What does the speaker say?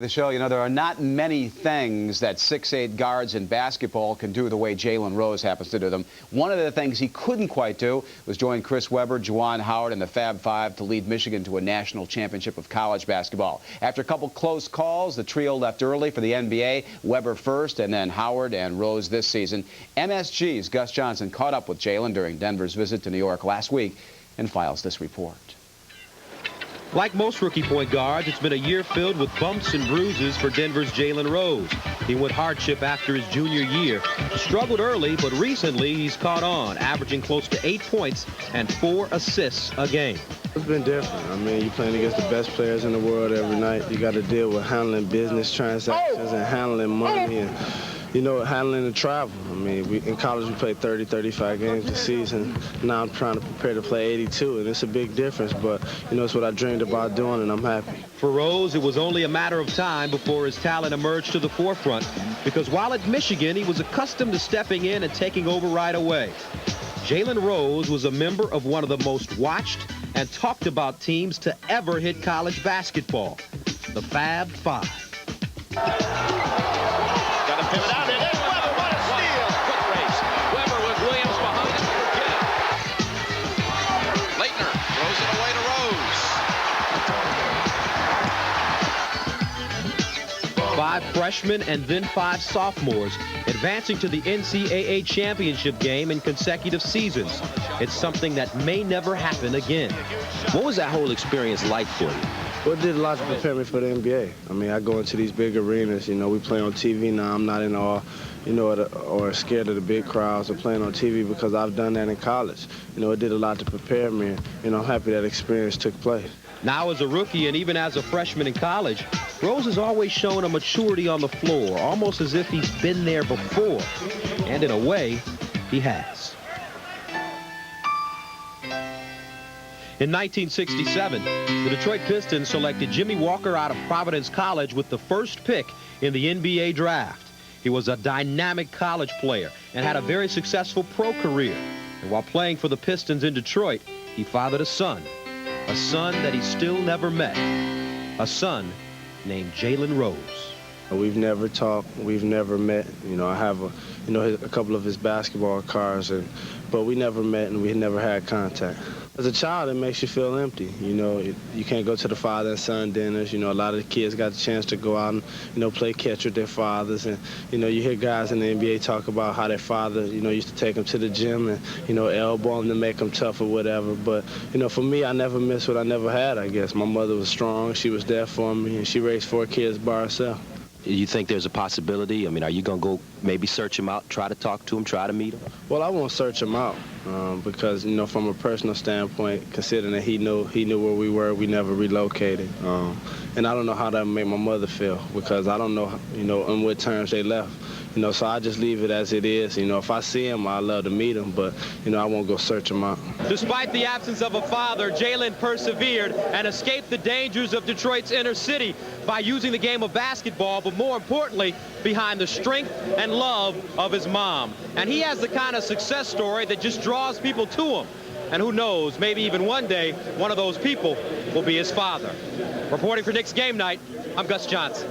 The show, you know, there are not many things that 6'8" guards in basketball can do the way Jalen Rose happens to do them. One of the things he couldn't quite do was join Chris Webber, Juwan Howard, and the Fab Five to lead Michigan to a national championship of college basketball. After a couple close calls, the trio left early for the NBA, Webber first and then Howard and Rose this season. MSG's Gus Johnson caught up with Jalen during Denver's visit to New York last week and files this report. Like most rookie point guards, it's been a year filled with bumps and bruises for Denver's Jalen Rose. He went hardship after his junior year. Struggled early, but recently he's caught on, averaging close to 8 points and 4 assists a game. It's been different. I mean, you're playing against the best players in the world every night. You got to deal with handling business transactions and handling money and, you know, handling the travel. I mean, in college we played 30, 35 games a season. Now I'm trying to prepare to play 82, and it's a big difference. But, you know, it's what I dreamed about doing, and I'm happy. For Rose, it was only a matter of time before his talent emerged to the forefront, because while at Michigan, he was accustomed to stepping in and taking over right away. Jalen Rose was a member of one of the most watched and talked about teams to ever hit college basketball, the Fab Five. Got to pivot out, and there's Webber. What a steal! Quick race. Webber with Williams behind him. Forget it. Leitner throws it away to Rose. 5 freshmen and then 5 sophomores advancing to the NCAA championship game in consecutive seasons. It's something that may never happen again. What was that whole experience like for you? Well, it did a lot to prepare me for the NBA. I mean, I go into these big arenas. You know, we play on TV now. I'm not in awe, you know, or scared of the big crowds or playing on TV because I've done that in college. You know, it did a lot to prepare me. You know, I'm happy that experience took place. Now as a rookie and even as a freshman in college, Rose has always shown a maturity on the floor, almost as if he's been there before. And in a way, he has. In 1967, the Detroit Pistons selected Jimmy Walker out of Providence College with the first pick in the NBA draft. He was a dynamic college player and had a very successful pro career. And while playing for the Pistons in Detroit, he fathered a son that he still never met, a son named Jalen Rose. We've never talked, we've never met. You know, I have a couple of his basketball cards, but we never met and we never had contact. As a child, it makes you feel empty. You know, you can't go to the father and son dinners. You know, a lot of the kids got the chance to go out and, you know, play catch with their fathers. And, you know, you hear guys in the NBA talk about how their father, you know, used to take them to the gym and, you know, elbow them to make them tough or whatever. But, you know, for me, I never missed what I never had, I guess. My mother was strong. She was there for me, and she raised 4 kids by herself. You think there's a possibility? I mean, are you going to go maybe search him out, try to talk to him, try to meet him? Well, I won't search him out because, you know, from a personal standpoint, considering that he knew where we were, we never relocated. And I don't know how that would make my mother feel because I don't know, you know, on what terms they left. You know, so I just leave it as it is. You know, if I see him, I'd love to meet him, but, you know, I won't go search him out. Despite the absence of a father, Jalen persevered and escaped the dangers of Detroit's inner city by using the game of basketball, but more importantly, behind the strength and love of his mom. And he has the kind of success story that just draws people to him. And who knows, maybe even one day, one of those people will be his father. Reporting for Knicks Game Night, I'm Gus Johnson.